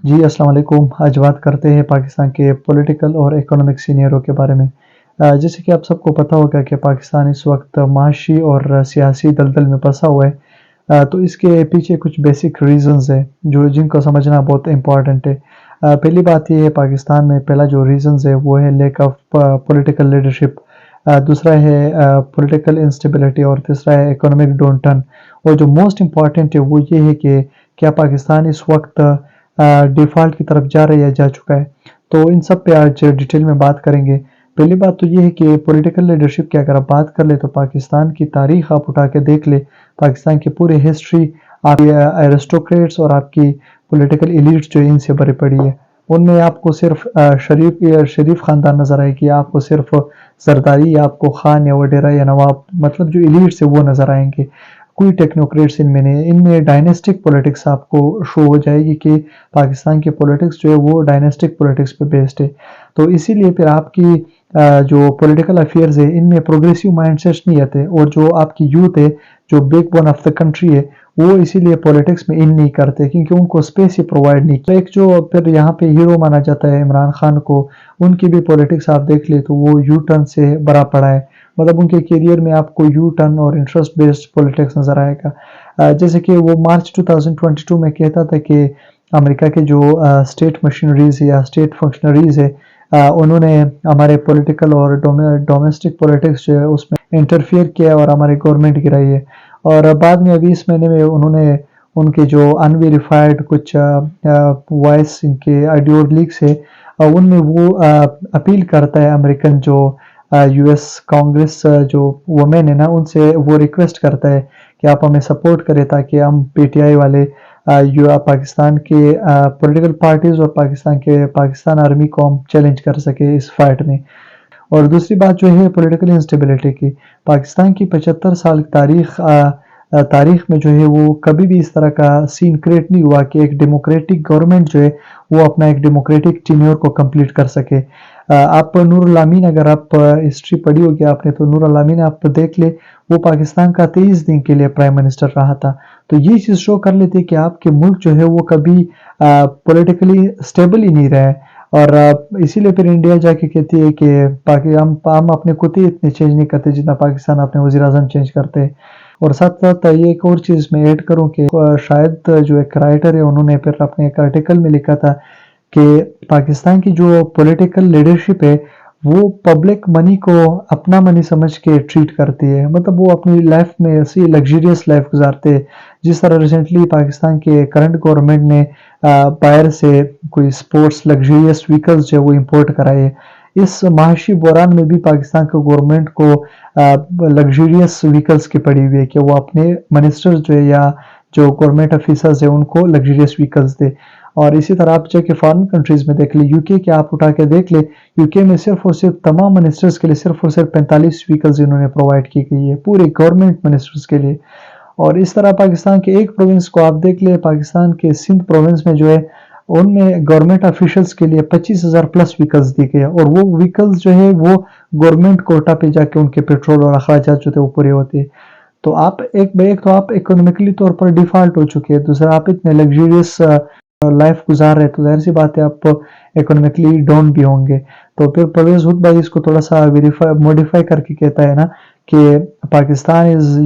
जी, अस्सलाम वालेकुम। आज बात करते हैं पाकिस्तान के पॉलिटिकल और इकोनॉमिक सीनियरों के बारे में। जैसे कि आप सबको पता होगा कि पाकिस्तान इस वक्त माशी और सियासी दलदल में फंसा हुआ है। तो इसके पीछे कुछ बेसिक रीज़न्स हैं जो जिनको समझना बहुत इम्पोर्टेंट है। पहली बात ये है, पाकिस्तान में पहला जो रीज़न्स है वो है लैक ऑफ पॉलिटिकल लीडरशिप। दूसरा है पॉलिटिकल इंस्टेबिलिटी और तीसरा है इकोनॉमिक डाउनटर्न। और जो मोस्ट इम्पॉर्टेंट है वो ये है कि क्या पाकिस्तान इस वक्त डिफ़ॉल्ट की तरफ जा रहा है या जा चुका है। तो इन सब पे आज डिटेल में बात करेंगे। पहली बात तो ये है कि पॉलिटिकल लीडरशिप की अगर आप बात कर ले तो पाकिस्तान की तारीख आप उठा के देख ले, पाकिस्तान की पूरी हिस्ट्री आपकी एरिस्टोक्रेट्स और आपकी पॉलिटिकल एलिट्स जो है इनसे भरी पड़ी है। उनमें आपको सिर्फ शरीफ खानदान नज़र आएगी, आपको सिर्फ सरदारी या आपको खान या वडेरा या नवाब, मतलब जो एलिट्स है वो नज़र आएंगे। कोई टेक्नोक्रेट्स इनमें नहीं है। इनमें डायनेस्टिक पॉलिटिक्स आपको शो हो जाएगी कि पाकिस्तान की पॉलिटिक्स जो है वो डायनेस्टिक पॉलिटिक्स पे बेस्ड है। तो इसीलिए फिर आपकी जो पॉलिटिकल अफेयर्स है इनमें प्रोग्रेसिव माइंडसेट्स नहीं आते, और जो आपकी यूथ है जो बैकबोन ऑफ द कंट्री है वो इसीलिए पॉलिटिक्स में इन नहीं करते क्योंकि उनको स्पेस ही प्रोवाइड नहीं। तो एक जो फिर यहाँ पे हीरो माना जाता है इमरान खान को, उनकी भी पॉलिटिक्स आप देख ले तो वो यू टर्न से भरा पड़ा है। मतलब उनके करियर में आपको यू टर्न और इंटरेस्ट बेस्ड पॉलिटिक्स नज़र आएगा। जैसे कि वो मार्च 2022 में कहता था कि अमेरिका के जो स्टेट मशीनरीज या स्टेट फंक्शनरीज है उन्होंने हमारे पॉलिटिकल और डोमेस्टिक पॉलिटिक्स जो है उसमें इंटरफियर किया और हमारी गवर्नमेंट गिराई है। और बाद में अभी इस महीने में उन्होंने उनके जो अनवेरिफाइड कुछ वॉइस इनके ऑडियो लीक्स है उनमें वो अपील करता है अमेरिकन जो यूएस कांग्रेस जो वुमेन है ना, उनसे वो रिक्वेस्ट करता है कि आप हमें सपोर्ट करें ताकि हम पीटीआई वाले पाकिस्तान के पॉलिटिकल पार्टीज और पाकिस्तान आर्मी को हम चैलेंज कर सके इस फाइट में। और दूसरी बात जो है पॉलिटिकल इंस्टेबिलिटी की, पाकिस्तान की 75 साल की तारीख में जो है वो कभी भी इस तरह का सीन क्रिएट नहीं हुआ कि एक डेमोक्रेटिक गवर्नमेंट जो है वो अपना एक डेमोक्रेटिक टीन्योर को कंप्लीट कर सके। आप नूरुल अमीन, अगर आप हिस्ट्री पढ़ी होगी आपने, तो नूरुल अमीन आप देख ले, वो पाकिस्तान का 23 दिन के लिए प्राइम मिनिस्टर रहा था। तो ये चीज़ शो कर लेती है कि आपके मुल्क जो है वो कभी पॉलिटिकली स्टेबल ही नहीं रहा है। और इसीलिए फिर इंडिया जाके कहती है कि हम अपने खुद ही इतने चेंज नहीं करते जितना पाकिस्तान अपने वज़ीर आज़म चेंज करते हैं। और साथ साथ ये एक और चीज़ मैं ऐड करूं कि शायद जो एक राइटर है उन्होंने फिर अपने एक आर्टिकल में लिखा था कि पाकिस्तान की जो पॉलिटिकल लीडरशिप है वो पब्लिक मनी को अपना मनी समझ के ट्रीट करती है। मतलब वो अपनी लाइफ में ऐसी लग्जरियस लाइफ गुजारते हैं। जिस तरह रिसेंटली पाकिस्तान के करंट गवर्नमेंट ने बाहर से कोई स्पोर्ट्स लग्जरियस व्हीकल्स जो है वो इंपोर्ट कराए हैं। इस माशी बहरान में भी पाकिस्तान के गवर्नमेंट को लग्जरियस व्हीकल्स की पड़ी हुई है कि वो अपने मिनिस्टर्स जो है या जो गवर्नमेंट ऑफिसर्स है उनको लग्जरियस व्हीकल्स दे। और इसी तरह आप जाके फॉरेन कंट्रीज में देख ले, यूके के आप उठा के देख ले, यूके में सिर्फ और सिर्फ तमाम मिनिस्टर्स के लिए सिर्फ और सिर्फ 45 व्हीकल्स इन्होंने प्रोवाइड की गई है पूरे गवर्नमेंट मिनिस्टर्स के लिए। और इस तरह पाकिस्तान के एक प्रोविंस को आप देख ले, पाकिस्तान के सिंध प्रोविंस में जो है उनमें गवर्नमेंट ऑफिशियल्स के लिए 25,000 प्लस व्हीकल्स दी गई है। और वो व्हीकल्स जो है वो गवर्नमेंट कोटा पे जाके उनके पेट्रोल और अखराजात जो थे वो पूरे होते हैं। तो आप एक तो आप इकोनॉमिकली तौर पर डिफॉल्ट हो चुके हैं, दूसरा आप इतने लग्जरियस लाइफ गुजार रहे, तो जाहिर सी बात है आप इकोनॉमिकली डाउन भी होंगे। तो फिर परवेज हुड भाई इसको थोड़ा सा मॉडिफाई करके कहता है ना कि Pakistan is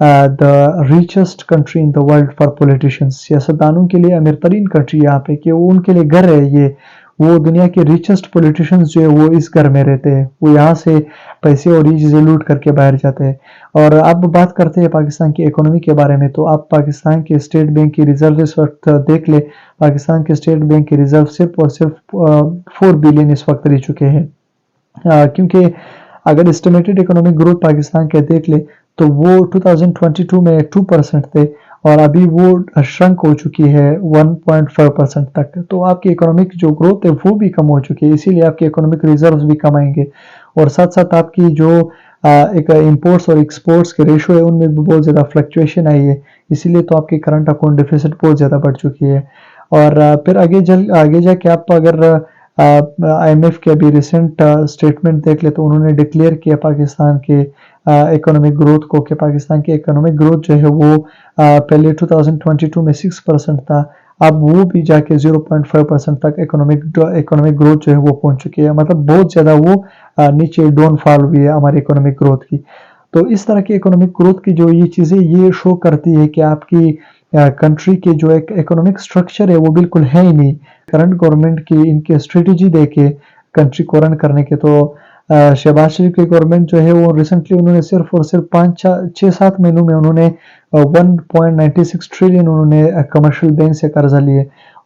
the richest country in the world for politicians. सियासतदानों के लिए अमीर तरीन कंट्री यहाँ पे कि वो उनके लिए घर है ये। वो दुनिया के रिचेस्ट पॉलिटिशियंस जो है वो इस घर में रहते हैं, वो यहाँ से पैसे और ये चीज़ें लूट करके बाहर जाते हैं। और अब बात करते हैं पाकिस्तान की इकोनॉमी के बारे में, तो आप पाकिस्तान के स्टेट बैंक की रिजर्व इस वक्त देख ले। पाकिस्तान के स्टेट बैंक की रिजर्व सिर्फ और सिर्फ 4 बिलियन इस वक्त रह चुके हैं। क्योंकि अगर एस्टिमेटेड इकोनॉमिक ग्रोथ पाकिस्तान के देख ले तो वो 2022 में 2% थे और अभी वो श्रंक हो चुकी है 1.5% तक। तो आपकी इकोनॉमिक जो ग्रोथ है वो भी कम हो चुकी है, इसीलिए आपके इकोनॉमिक रिजर्व्स भी कम आएंगे। और साथ साथ आपकी जो एक इंपोर्ट्स और एक्सपोर्ट्स के रेशो है उनमें भी बहुत ज़्यादा फ्लक्चुएशन आई है, इसीलिए तो आपकी करंट अकाउंट डिफिसिट बहुत ज़्यादा बढ़ चुकी है। और फिर आगे जाके आप अगर IMF के अभी रिसेंट स्टेटमेंट देख ले तो उन्होंने डिक्लेयर किया पाकिस्तान के इकोनॉमिक ग्रोथ को कि पाकिस्तान की इकोनॉमिक ग्रोथ जो है वो पहले 2022 में 6% था, اب وہ بھی جا کے 0.5% تک اکنامک گروتھ جو ہے وہ پہنچ چکی ہے، مطلب بہت زیادہ وہ نیچے ڈاؤن فال ہوئی ہے ہماری اکنامک گروتھ کی۔ تو اس طرح کی اکنامک گروتھ کی جو یہ چیزیں یہ شو کرتی ہے کہ آپ کی کنٹری کے جو ایک اکنامک سٹرکچر ہے وہ بالکل ہے ہی نہیں۔ کرنٹ گورنمنٹ کی ان کی اسٹریٹجی دیکھے کنٹری کو رن کرنے کے، تو شہباز شریف کی گورنمنٹ جو ہے وہ ریسنٹلی انہوں نے صرف اور صرف 6-7 مہینوں میں انہوں نے 1.96 ٹریلین انہوں نے کمرشل بینک سے قرضہ لیے۔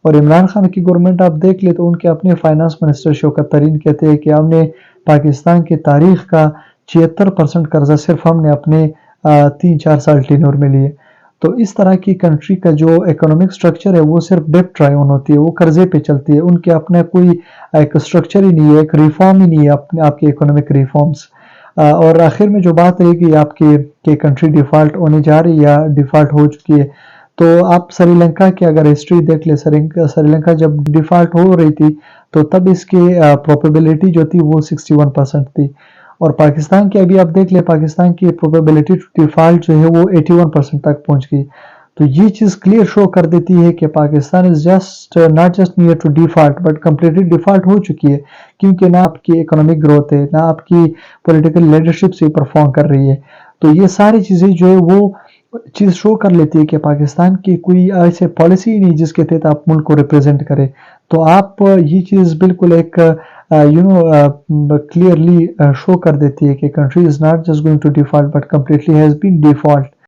اور عمران خان کی گورنمنٹ آپ دیکھ لیں تو ان کے اپنے فائنانس منسٹر شوکت ترین کہتے ہیں کہ ہم نے پاکستان کی تاریخ کا 76% قرضہ صرف ہم نے اپنے 3-4 سال ٹینور میں لیے۔ تو اس طرح کی کنٹری کا جو اکنامک سٹرکچر ہے وہ صرف ڈیٹ ٹرائیون ہوتی ہے، وہ قرضے پہ چلتی ہے، ان کے اپنا کوئی ایک سٹرکچر ہی نہیں ہے، ایک ریفارم ہی نہیں ہے آپ کی اکنامک ریفارمز۔ اور آخر میں جو بات رہے گی آپ کی کہ کنٹری ڈیفالٹ ہونے جا رہی یا ڈیفالٹ ہو چکی ہے، تو آپ سری لنکا کی اگر ہسٹری دیکھ لیں، سری لنکا جب ڈیفالٹ ہو رہی تھی تو تب اس کی پروبیبلٹی جو تھی وہ 61% تھی، اور پاکستان کی ابھی آپ دیکھ لیں پاکستان کی پروبیبلٹی ٹو ڈیفالٹ جو ہے وہ 81% تک پہنچ گئی۔ تو یہ چیز کلیئر شو کر دیتی ہے کہ Pakistan is just not just near to default but completely default ہو چکی ہے، کیونکہ نہ آپ کی اکنامک گروتھ ہے، نہ آپ کی پولیٹیکل لیڈرشپ سے پرفارم کر رہی ہے۔ تو یہ ساری چیزیں جو ہے وہ چیز شو کر لیتی ہے کہ پاکستان کی کوئی ایسے پالیسی نہیں جس کے تحت آپ ملک کو ریپرزینٹ کرے۔ تو آپ یہ چیز بالکل ایک کلیئرلی شو کر دیتی ہے کہ country is not just going to default but completely has been default.